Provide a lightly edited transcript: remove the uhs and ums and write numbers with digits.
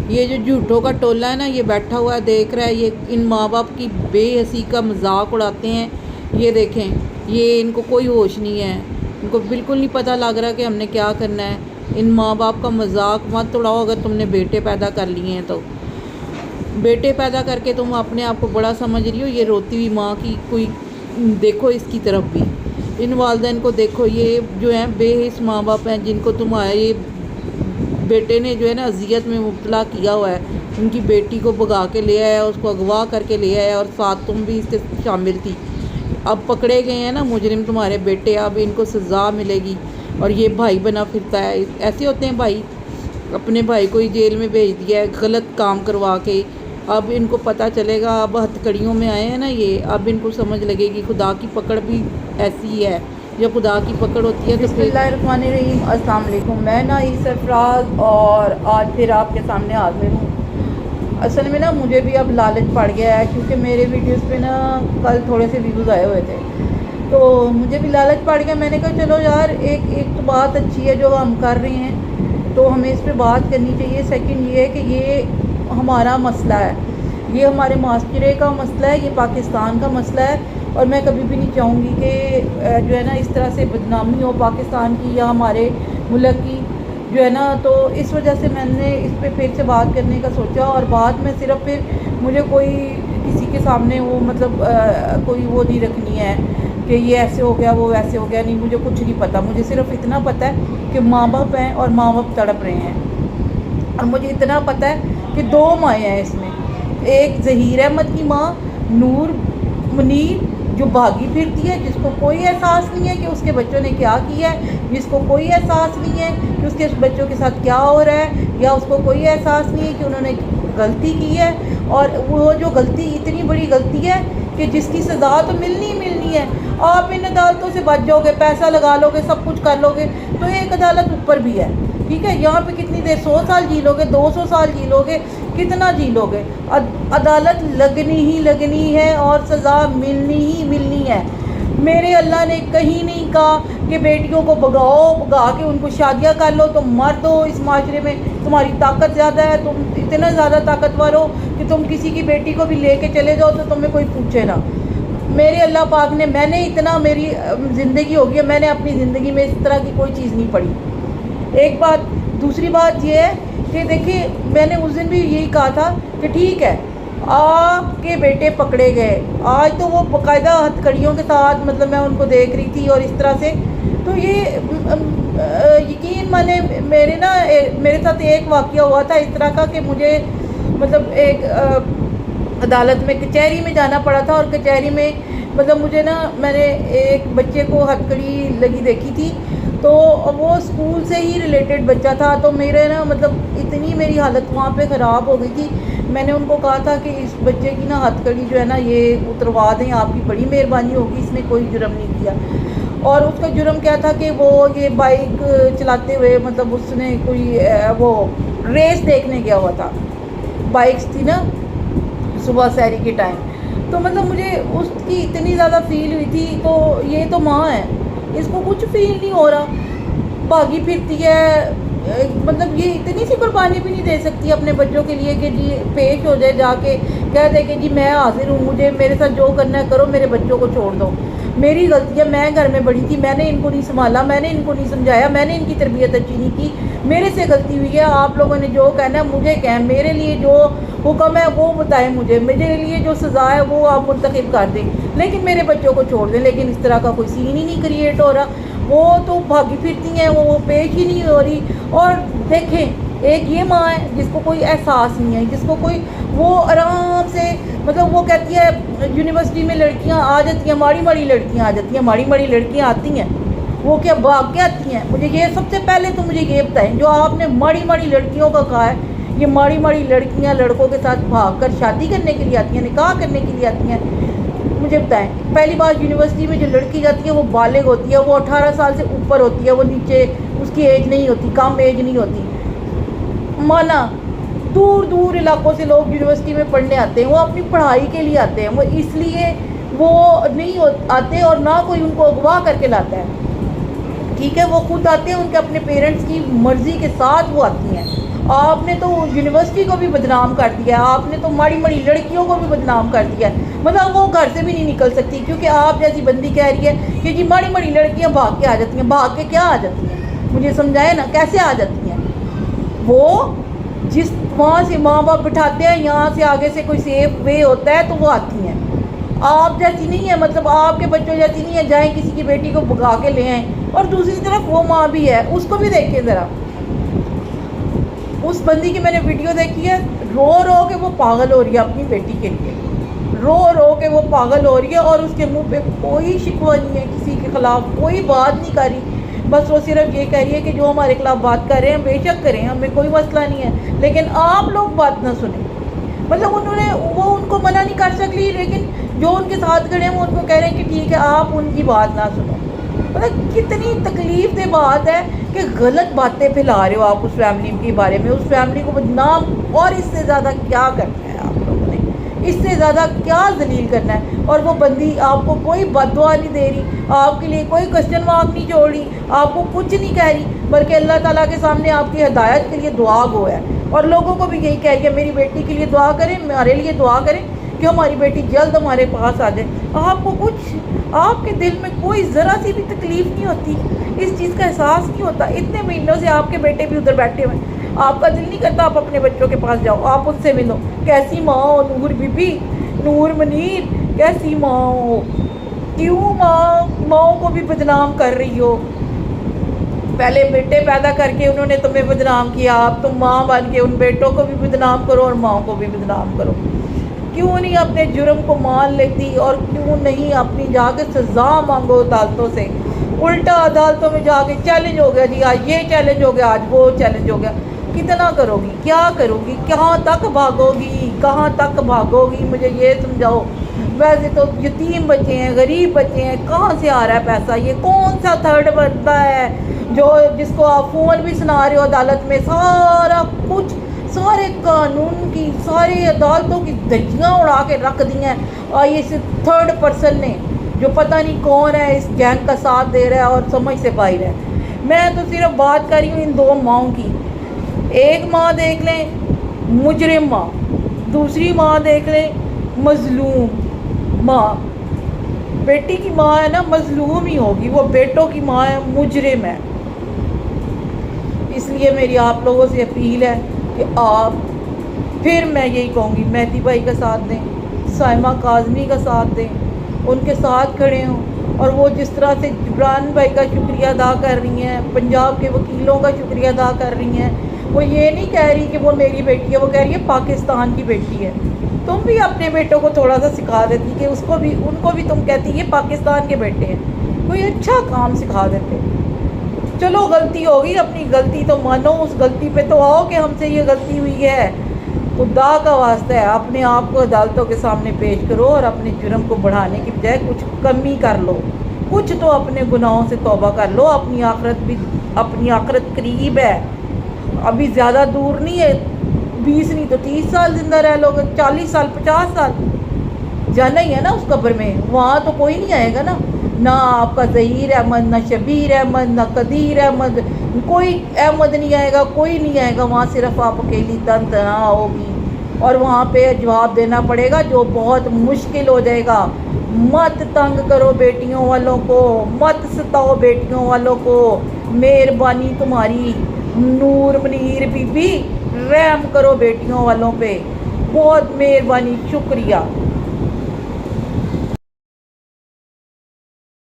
یہ جو جھوٹوں کا ٹولہ ہے نا، یہ بیٹھا ہوا ہے دیکھ رہا ہے، یہ ان ماں باپ کی بے حسی کا مذاق اڑاتے ہیں۔ یہ دیکھیں، یہ ان کو کوئی ہوش نہیں ہے، ان کو بالکل نہیں پتہ لگ رہا کہ ہم نے کیا کرنا ہے۔ ان ماں باپ کا مذاق مت اڑاؤ۔ اگر تم نے بیٹے پیدا کر لیے ہیں تو بیٹے پیدا کر کے تم اپنے آپ کو بڑا سمجھ رہی ہو۔ یہ روتی ہوئی ماں کی کوئی دیکھو اس کی طرف بھی، ان والدین کو دیکھو، یہ جو ہیں بے حس ماں باپ ہیں جن کو تمہارے بیٹے نے جو ہے نا اذیت میں مبتلا کیا ہوا ہے۔ ان کی بیٹی کو بھگا کے لے آیا، اس کو اغوا کر کے لے آیا، اور ساتھ تم بھی اس کے شامل تھی۔ اب پکڑے گئے ہیں نا مجرم تمہارے بیٹے، اب ان کو سزا ملے گی۔ اور یہ بھائی بنا پھرتا ہے، ایسے ہوتے ہیں بھائی، اپنے بھائی کو ہی جیل میں بھیج دیا ہے غلط کام کروا کے۔ اب ان کو پتہ چلے گا، اب ہتھکڑیوں میں آئے ہیں نا یہ، اب ان کو سمجھ لگے گی خدا کی پکڑ بھی ایسی ہی ہے۔ جب خدا کی پکڑ ہوتی ہے تو بسم اللہ الرحمن الرحیم۔ السلام علیکم، میں نائس سرفراز اور آج پھر آپ کے سامنے حاضر ہوں۔ اصل میں نا مجھے بھی اب لالچ پڑ گیا ہے، کیونکہ میرے ویڈیوز پہ نا کل تھوڑے سے ویوز آئے ہوئے تھے، تو مجھے بھی لالچ پڑ گیا۔ میں نے کہا چلو یار ایک تو بات اچھی ہے جو ہم کر رہے ہیں، تو ہمیں اس پہ بات کرنی چاہیے۔ سیکنڈ یہ ہے کہ یہ ہمارا مسئلہ ہے، یہ ہمارے معاشرے کا مسئلہ ہے، یہ پاکستان کا مسئلہ ہے، اور میں کبھی بھی نہیں چاہوں گی کہ جو ہے نا اس طرح سے بدنامی ہو پاکستان کی یا ہمارے ملک کی جو ہے نا۔ تو اس وجہ سے میں نے اس پہ پھر سے بات کرنے کا سوچا، اور بات میں صرف پھر مجھے کوئی کسی کے سامنے وہ مطلب کوئی وہ نہیں رکھنی ہے کہ یہ ایسے ہو گیا وہ ویسے ہو گیا، نہیں، مجھے کچھ نہیں پتہ۔ مجھے صرف اتنا پتہ ہے کہ ماں باپ ہیں اور ماں باپ تڑپ رہے ہیں، اور مجھے اتنا پتہ ہے کہ دو مائیں ہیں اس میں، ایک ظہیر احمد کی ماں نور منیر جو بھاگی پھرتی ہے، جس کو کوئی احساس نہیں ہے کہ اس کے بچوں نے کیا کیا ہے، جس کو کوئی احساس نہیں ہے کہ اس کے بچوں کے ساتھ کیا ہو رہا ہے، یا اس کو کوئی احساس نہیں ہے کہ انہوں نے غلطی کی ہے، اور وہ جو غلطی اتنی بڑی غلطی ہے کہ جس کی سزا تو ملنی ہے۔ آپ ان عدالتوں سے بچ جاؤ گے، پیسہ لگا لو گے، سب کچھ کر لو گے، تو ایک عدالت اوپر بھی ہے، ٹھیک ہے؟ یہاں پہ کتنی دیر، 100 سال جی لو گے، 200 سال جی لو گے، کتنا جی لو گے؟ عدالت لگنی ہے اور سزا ملنی ہے۔ میرے اللہ نے کہیں نہیں کہا کہ بیٹیوں کو بھگا کے ان کو شادیاں کر لو، تم مرد ہو اس معاشرے میں، تمہاری طاقت زیادہ ہے، تم اتنا زیادہ طاقتور ہو کہ تم کسی کی بیٹی کو بھی لے کے چلے جاؤ تو تمہیں کوئی پوچھے نہ۔ میرے اللہ پاک نے، میں نے اتنا، میری زندگی ہو گئی ہے، میں نے اپنی زندگی میں اس طرح کی کوئی چیز نہیں پڑھی، ایک بات۔ دوسری بات یہ ہے کہ دیکھیں، میں نے اس دن بھی یہی کہا تھا کہ ٹھیک ہے آپ کے بیٹے پکڑے گئے، آج تو وہ باقاعدہ ہتھکڑیوں کے ساتھ، مطلب میں ان کو دیکھ رہی تھی اور اس طرح سے، تو یہ یقین مانے میرے ساتھ ایک واقعہ ہوا تھا اس طرح کا کہ مجھے مطلب ایک عدالت میں کچہری میں جانا پڑا تھا، اور کچہری میں مطلب مجھے نا، میں نے ایک بچے کو ہتھکڑی لگی دیکھی تھی، تو وہ اسکول سے ہی ریلیٹڈ بچہ تھا، تو میرے نا مطلب اتنی میری حالت وہاں پہ خراب ہو گئی تھی۔ میں نے ان کو کہا تھا کہ اس بچے کی نا ہتھکڑی جو ہے نا یہ اتروا دیں، آپ کی بڑی مہربانی ہوگی، اس نے کوئی جرم نہیں کیا۔ اور اس کا جرم کیا تھا کہ وہ یہ بائک چلاتے ہوئے، مطلب اس نے کوئی وہ ریس دیکھنے گیا ہوا تھا، بائکس تھی نا صبح سحری کے ٹائم، تو مطلب مجھے اس کی اتنی زیادہ فیل ہوئی تھی۔ تو یہ تو ماں ہے، اس کو کچھ فیل نہیں ہو رہا، بھاگی پھرتی ہے، مطلب یہ اتنی سی قربانی بھی نہیں دے سکتی اپنے بچوں کے لیے کہ جی پیش ہو جائے، جا کے کہہ دے کہ جی میں حاضر ہوں، مجھے میرے ساتھ جو کرنا ہے کرو، میرے بچوں کو چھوڑ دو۔ میری غلطی ہے، میں گھر میں بڑی تھی، میں نے ان کو نہیں سنبھالا، میں نے ان کو نہیں سمجھایا، میں نے ان کی تربیت اچھی نہیں کی، میرے سے غلطی ہوئی ہے۔ آپ لوگوں نے جو کہنا ہے مجھے کہیں، میرے لیے جو حکم ہے وہ بتائیں مجھے، میرے لیے جو سزا ہے وہ آپ منتخب کر دیں، لیکن میرے بچوں کو چھوڑ دیں۔ لیکن اس طرح کا کوئی سین ہی نہیں کریٹ ہو رہا، وہ تو بھاگی پھرتی ہیں، وہ پیش ہی نہیں ہو رہی۔ اور دیکھیں، ایک یہ ماں ہے جس کو کوئی احساس نہیں ہے، جس کو کوئی، وہ آرام سے، مطلب وہ کہتی ہے یونیورسٹی میں لڑکیاں آ جاتی ہیں، ماڑی لڑکیاں آ جاتی ہیں، ماڑی لڑکیاں آتی ہیں، وہ کیا بھاگ کے آتی ہیں؟ مجھے یہ سب سے پہلے تو مجھے یہ بتائیں، جو آپ نے ماڑی لڑکیوں کا کہا ہے، یہ ماڑی لڑکیاں لڑکوں کے ساتھ بھاگ کر شادی کرنے کے لیے آتی ہیں، نکاح کرنے کے لیے آتی ہیں؟ مجھے بتائیں، پہلی بات، یونیورسٹی میں جو لڑکی جاتی ہے وہ بالغ ہوتی ہے، وہ 18 سال سے اوپر ہوتی ہے، وہ نیچے اس کی ایج نہیں ہوتی، کم ایج نہیں ہوتی۔ مانا دور علاقوں سے لوگ یونیورسٹی میں پڑھنے آتے ہیں، وہ اپنی پڑھائی کے لیے آتے ہیں، وہ اس لیے وہ نہیں آتے، اور نہ کوئی ان کو اغوا کر کے لاتا ہے، ٹھیک ہے؟ وہ خود آتے ہیں، ان کے اپنے پیرنٹس کی مرضی کے ساتھ وہ آتی ہیں، آپ نے تو یونیورسٹی کو بھی بدنام کر دیا ہے، آپ نے تو ماڑی ماڑی لڑکیوں کو بھی بدنام کر دیا ہے، مطلب وہ گھر سے بھی نہیں نکل سکتی کیونکہ آپ جیسی بندی کہہ رہی ہے کہ جی ماڑی ماڑی لڑکیاں بھاگ کے آ جاتی ہیں. بھاگ کے کیا آ جاتی ہیں؟ مجھے سمجھائے نا کیسے آ جاتی ہیں؟ وہ جس وہاں سے ماں باپ بٹھاتے ہیں، یہاں سے آگے سے کوئی سیف وے ہوتا ہے تو وہ آتی ہیں. آپ جیسی نہیں ہے، مطلب آپ کے بچوں جیسی نہیں ہے جائیں کسی کی بیٹی کو بھگا کے لے آئیں. اور دوسری طرف وہ ماں بھی ہے، اس کو بھی دیکھیں ذرا. اس بندی کی میں نے ویڈیو دیکھی ہے، رو رو کے وہ پاگل ہو رہی ہے اپنی بیٹی کے لیے، رو رو کے وہ پاگل ہو رہی ہے، اور اس کے منہ پہ کوئی شکوہ نہیں ہے، کسی کے خلاف کوئی بات نہیں کر رہی. بس وہ صرف یہ کہہ رہی ہے کہ جو ہمارے خلاف بات کر رہے ہیں بے شک کریں، ہمیں کوئی مسئلہ نہیں ہے، لیکن آپ لوگ بات نہ سنیں. مطلب وہ ان کو منع نہیں کر سکتی، لیکن جو ان کے ساتھ کھڑے ہیں وہ ان کو کہہ رہے ہیں کہ ٹھیک ہے آپ ان کی بات نہ سنو. مطلب کتنی تکلیف دہ بات ہے کہ غلط باتیں پھیلا رہے ہو آپ اس فیملی کے بارے میں، اس فیملی کو بدنام. اور اس سے زیادہ کیا کرنا ہے آپ لوگوں نے؟ اس سے زیادہ کیا ذلیل کرنا ہے؟ اور وہ بندی آپ کو کوئی بد دعا نہیں دے رہی، آپ کے لیے کوئی کوسچن مارک نہیں چھوڑ رہی، آپ کو کچھ نہیں کہہ رہی، بلکہ اللہ تعالیٰ کے سامنے آپ کی ہدایت کے لیے دعا گو ہے. اور لوگوں کو بھی یہی کہہ رہی ہے میری بیٹی کے لیے دعا کریں، ہمارے لیے دعا کریں کہ ہماری بیٹی جلد ہمارے پاس آ جائے. آپ کو کچھ، آپ کے دل میں کوئی ذرا سی بھی تکلیف نہیں ہوتی، اس چیز کا احساس نہیں ہوتا. اتنے مہینوں سے آپ کے بیٹے بھی ادھر بیٹھے ہوئے ہیں، آپ کا دل نہیں کرتا آپ اپنے بچوں کے پاس جاؤ، آپ اس سے ملو. کیسی ماں ہو نور بی بی، نور منیر، کیسی ماں ہو؟ کیوں ماں کو بھی بدنام کر رہی ہو؟ پہلے بیٹے پیدا کر کے انہوں نے تمہیں بدنام کیا، اب تم ماں بن کے ان بیٹوں کو بھی بدنام کرو اور ماں کو بھی بدنام کرو. کیوں نہیں اپنے جرم کو مان لیتی، اور کیوں نہیں اپنی جا کے سزا مانگو عدالتوں سے؟ الٹا عدالتوں میں جا کے چیلنج ہو گیا، جی آج یہ چیلنج ہو گیا، آج وہ چیلنج ہو گیا. کتنا کرو گی؟ کیا کرو گی؟ کہاں تک بھاگو گی؟ کہاں تک بھاگو گی؟ مجھے یہ سمجھاؤ. ویسے تو یتیم بچے ہیں، غریب بچے ہیں، کہاں سے آ رہا ہے پیسہ؟ یہ کون سا تھرڈ بنتا ہے جو جس کو آپ فون بھی سنا رہے ہو عدالت میں؟ سارا کچھ، سارے قانون کی، ساری عدالتوں کی دھجیاں اڑا کے رکھ دی ہیں اس تھرڈ پرسن نے، جو پتہ نہیں کون ہے، اس گینگ کا ساتھ دے رہا ہے اور سمجھ سے باہر ہے. میں تو صرف بات کر رہی ہوں ان دو ماؤں کی. ایک ماں دیکھ لیں مجرم ماں، دوسری ماں دیکھ لیں مظلوم ماں. بیٹی کی ماں ہے نا مظلوم ہی ہوگی، وہ بیٹوں کی ماں ہے مجرم ہے. اس لیے میری آپ لوگوں سے اپیل ہے کہ آپ، پھر میں یہی کہوں گی، مہدی بھائی کا ساتھ دیں، سائمہ کاظمی کا ساتھ دیں، ان کے ساتھ کھڑے ہوں. اور وہ جس طرح سے جبران بھائی کا شکریہ ادا کر رہی ہیں، پنجاب کے وکیلوں کا شکریہ ادا کر رہی ہیں، وہ یہ نہیں کہہ رہی کہ وہ میری بیٹی ہے، وہ کہہ رہی ہے پاکستان کی بیٹی ہے. تم بھی اپنے بیٹوں کو تھوڑا سا سکھا دیتی کہ اس کو بھی، ان کو بھی تم کہتی یہ پاکستان کے بیٹے ہیں، کوئی اچھا کام سکھا دیتے. چلو غلطی ہوگی، اپنی غلطی تو مانو، اس غلطی پہ تو آؤ کہ ہم سے یہ غلطی ہوئی ہے. خدا کا واسطہ ہے اپنے آپ کو عدالتوں کے سامنے پیش کرو اور اپنے جرم کو بڑھانے کی بجائے کچھ کمی کر لو، کچھ تو اپنے گناہوں سے توبہ کر لو. اپنی آخرت قریب ہے، ابھی زیادہ دور نہیں ہے. 20 نہیں تو 30 سال زندہ رہ لو گے، 40 سال 50 سال جانا ہی ہے نا اس قبر میں. وہاں تو کوئی نہیں آئے گا نا، نہ آپ کا ظہیر احمد، نہ شبیر احمد، نہ قدیر احمد، کوئی احمد نہیں آئے گا، کوئی نہیں آئے گا. وہاں صرف آپ اکیلی تن تنہا ہوگی، اور وہاں پہ جواب دینا پڑے گا جو بہت مشکل ہو جائے گا. مت تنگ کرو بیٹیوں والوں کو، مت ستاؤ بیٹیوں والوں کو. مہربانی تمہاری نور منیر بی بی، رحم کرو بیٹیوں والوں پہ، بہت مہربانی، شکریہ.